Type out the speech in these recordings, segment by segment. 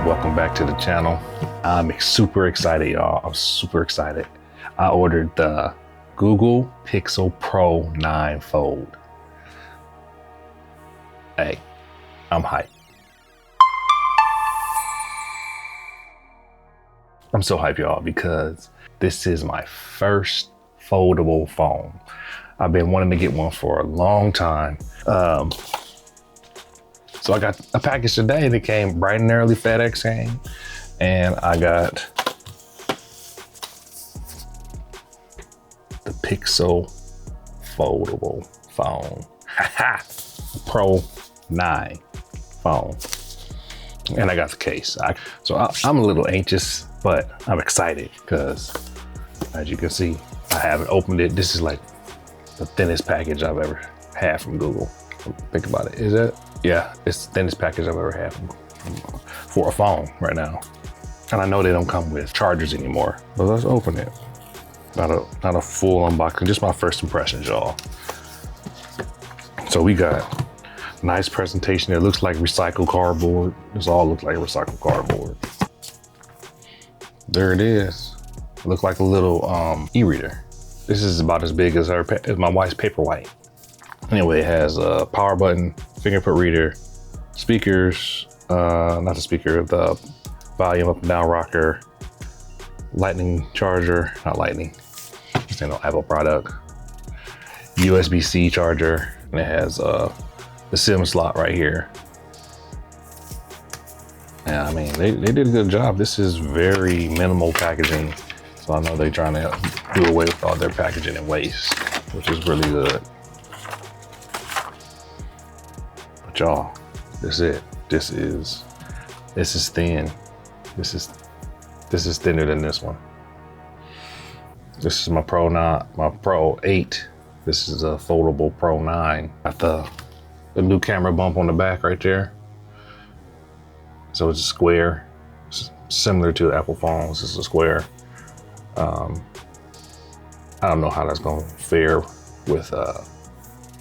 Welcome back to the channel. I'm super excited, y'all. I'm super excited. I ordered the Google Pixel Pro 9 Fold. Hey, I'm hyped. I'm so hyped, y'all, because this is my first foldable phone. I've been wanting to get one for a long time. So I got a package today and it came bright and early. FedEx came, and I got the Pixel foldable phone. Pro 9 phone. And I got the case. I'm a little anxious, but I'm excited because, as you can see, I haven't opened it. This is like the thinnest package I've ever had from Google. Think about it. Is it? Yeah, it's the thinnest package I've ever had for a phone right now. And I know they don't come with chargers anymore, but let's open it. Not a full unboxing, just my first impressions, y'all. So we got nice presentation. It looks like recycled cardboard. This all looks like recycled cardboard. There it is. It looks like a little e-reader. This is about as big as my wife's Paperwhite. Anyway, it has a power button, fingerprint reader, speakers, not the speaker, the volume up and down rocker, lightning charger, not lightning, this ain't no Apple product, USB-C charger, and it has the SIM slot right here. Yeah, I mean, they did a good job. This is very minimal packaging, so I know they're trying to do away with all their packaging and waste, which is really good. But y'all, this is it. This is thin. This is thinner than this one. This is my Pro 8. This is a foldable Pro 9. Got the new camera bump on the back right there. So it's a square, similar to Apple phones. It's a square. I don't know how that's gonna fare with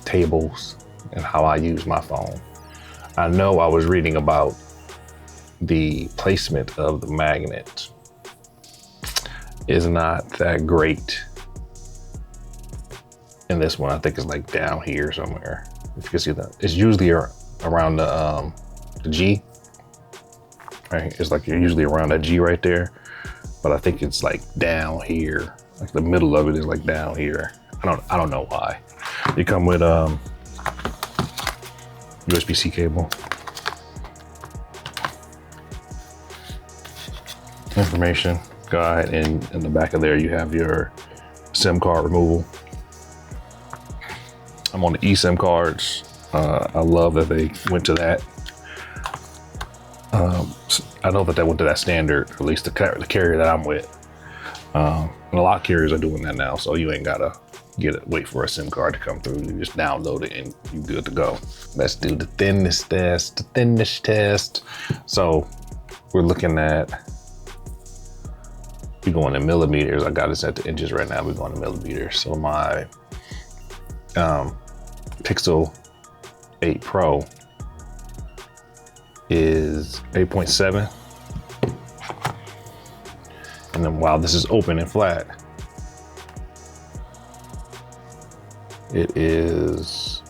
tables and how I use my phone. I know I was reading about the placement of the magnet is not that great in this one. I think it's like down here somewhere. If you can see that, it's usually around the G. Right, it's like you're usually around that G right there, but I think it's like down here. Like the middle of it is like down here. I don't know why. They come with USB-C cable. Information guide, and in the back of there you have your SIM card removal. I'm on the eSIM cards. I love that they went to that. I know that they went to that standard, or at least the carrier that I'm with. And a lot of carriers are doing that now, so you ain't gotta wait for a SIM card to come through. You just download it and you're good to go. Let's do the thinnest test, the thinnest test. So we're looking at, we're going in millimeters. I got it set to inches right now. We're going to millimeters. So my Pixel 8 Pro is 8.7. And then while this is open and flat, it is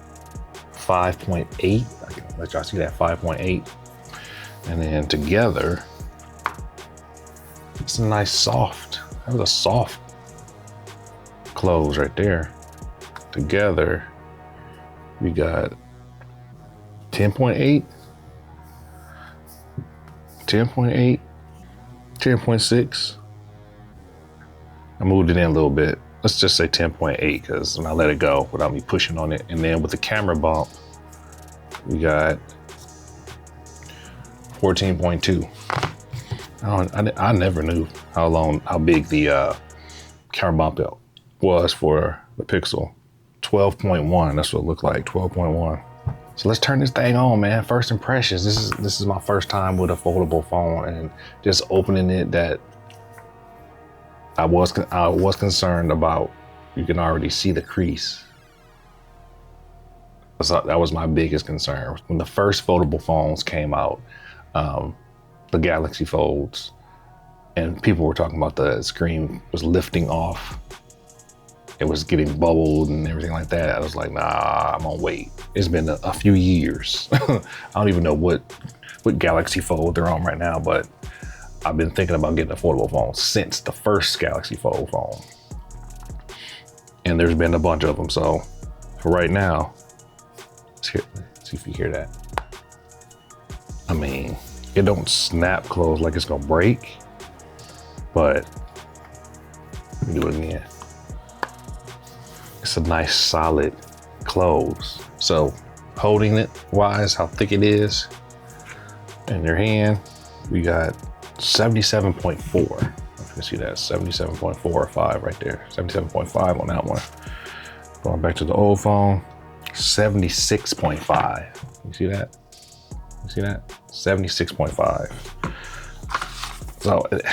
5.8. I can let y'all see that, 5.8. And then together, it's a nice soft, that was a soft close right there. Together, we got 10.8, 10.8, 10.6. I moved it in a little bit. Let's just say 10.8, because when I let it go without me pushing on it. And then with the camera bump, we got 14.2. I never knew how big the camera bump was for the Pixel. 12.1, that's what it looked like, 12.1. So let's turn this thing on, man. First impressions. This is my first time with a foldable phone, and just opening it, that I was concerned about. You can already see the crease. So that was my biggest concern when the first foldable phones came out. the Galaxy Folds, and people were talking about the screen was lifting off. It was getting bubbled and everything like that. I was like, nah, I'm gonna wait. It's been a few years. I don't even know what Galaxy Fold they're on right now, but I've been thinking about getting a foldable phone since the first Galaxy Fold phone. And there's been a bunch of them. So for right now, let's see if you hear that. I mean, it don't snap close like it's gonna break, but let me do it again. It's a nice solid close. So holding it wise, how thick it is in your hand, we got 77.4. You can see that 77.4 or 5 right there. 77.5 on that one. Going back to the old phone, 76.5. You see that? You see that? 76.5. So let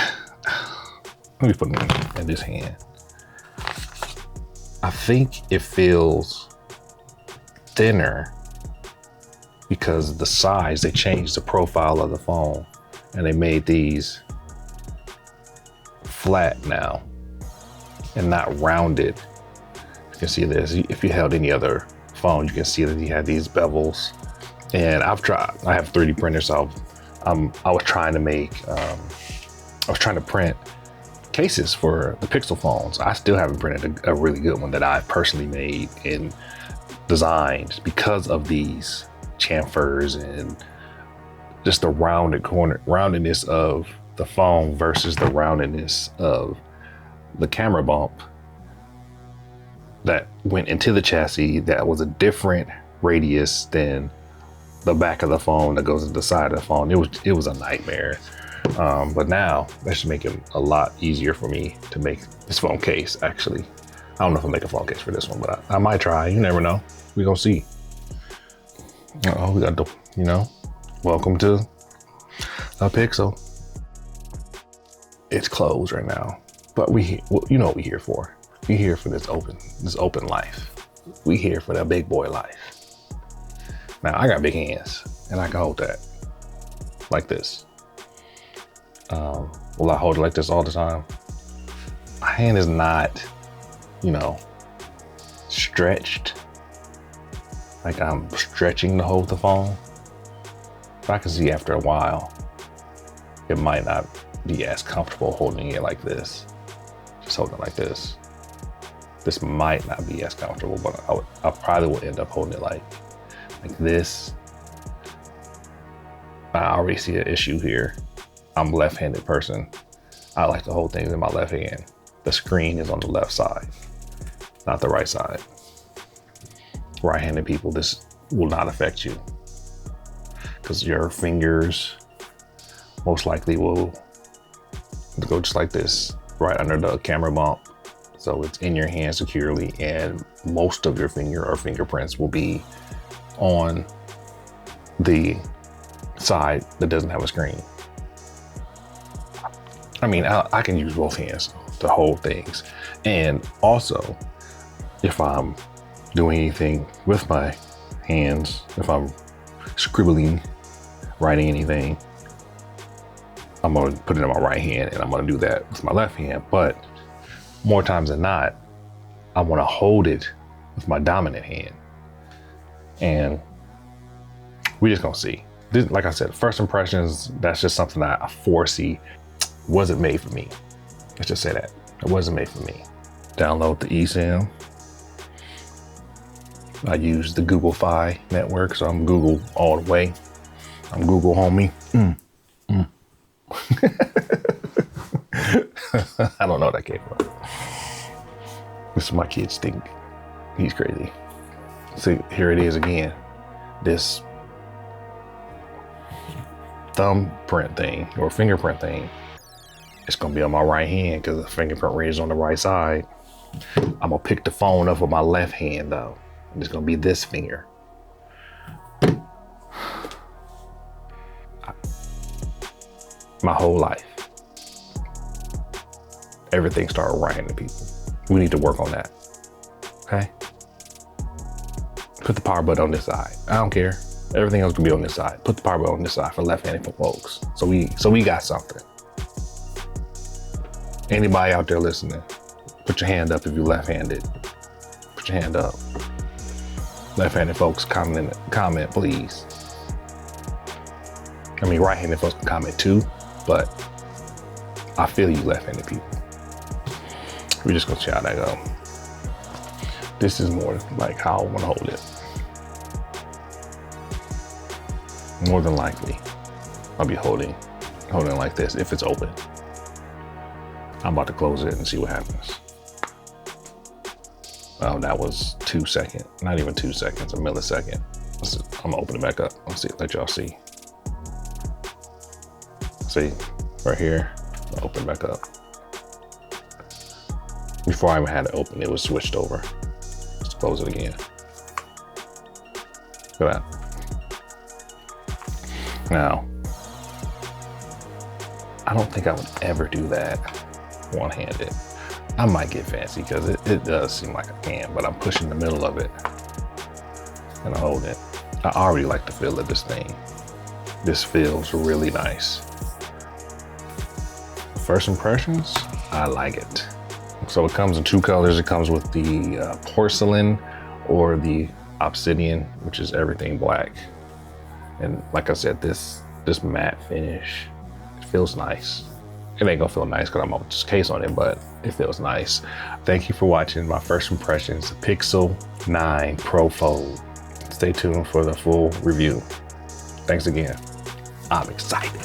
me put it in this hand. I think it feels thinner because the size, they changed the profile of the phone and they made these flat now and not rounded. You can see this. If you held any other phone, you can see that you had these bevels. And I have 3D printers, so I was trying to print cases for the Pixel phones. I still haven't printed a really good one that I personally made and designed because of these chamfers and just the roundedness of the phone versus the roundedness of the camera bump that went into the chassis that was a different radius than the back of the phone that goes to the side of the phone. It was a nightmare. But now that should make it a lot easier for me to make this phone case. Actually, I don't know if I'll make a phone case for this one, but I might try. You never know. We gonna see. Oh, we got the, welcome to a Pixel. It's closed right now, but you know what we here for. We here for this open life. We here for that big boy life. Now I got big hands and I can hold that like this. Will I hold it like this all the time? My hand is not, stretched. Like I'm stretching to hold the phone. But I can see after a while, it might not be as comfortable holding it like this. Just holding it like this. This might not be as comfortable, but I probably will end up holding it like this. I already see an issue here. I'm a left-handed person. I like to hold things in my left hand. The screen is on the left side, not the right side. Right-handed people, this will not affect you because your fingers most likely will go just like this, right under the camera bump. So it's in your hand securely, and most of your finger or fingerprints will be on the side that doesn't have a screen. I mean, I can use both hands to hold things. And also, if I'm doing anything with my hands, if I'm scribbling, writing anything, I'm gonna put it in my right hand and I'm gonna do that with my left hand. But more times than not, I wanna hold it with my dominant hand. And we just gonna see. This, like I said, first impressions, that's just something that I foresee wasn't made for me. Let's just say that. It wasn't made for me. Download the eSIM. I use the Google Fi network, so I'm Google all the way. I'm Google homie. I don't know what that came from. This is my kids think he's crazy. So here it is again. This thumbprint thing or fingerprint thing. It's gonna be on my right hand because the fingerprint reader is on the right side. I'm gonna pick the phone up with my left hand though. And it's gonna be this finger. My whole life, everything started right-handed people. We need to work on that, okay? Put the power button on this side. I don't care. Everything else can be on this side. Put the power button on this side for left-handed folks. So we got something. Anybody out there listening, put your hand up if you're left-handed. Put your hand up. Left-handed folks, comment, please. I mean, right-handed folks can comment too, but I feel you left-handed people. We're just gonna see how that go. This is more like how I wanna hold it. More than likely, I'll be holding like this if it's open. I'm about to close it and see what happens. Oh, that was 2 seconds, not even 2 seconds, a millisecond. I'm gonna open it back up. Let's see, let y'all see. See, right here, I'll open it back up. Before I even had it open, it was switched over. Let's close it again. Look at that. Now, I don't think I would ever do that one-handed. I might get fancy because it does seem like I can, but I'm pushing the middle of it and I hold it. I already like the feel of this thing. This feels really nice. First impressions, I like it. So it comes in 2 colors. It comes with the porcelain or the obsidian, which is everything black. And like I said, this matte finish, it feels nice. It ain't gonna feel nice because I'm gonna just case on it, but it feels nice. Thank you for watching my first impressions, Pixel 9 Pro Fold. Stay tuned for the full review. Thanks again. I'm excited.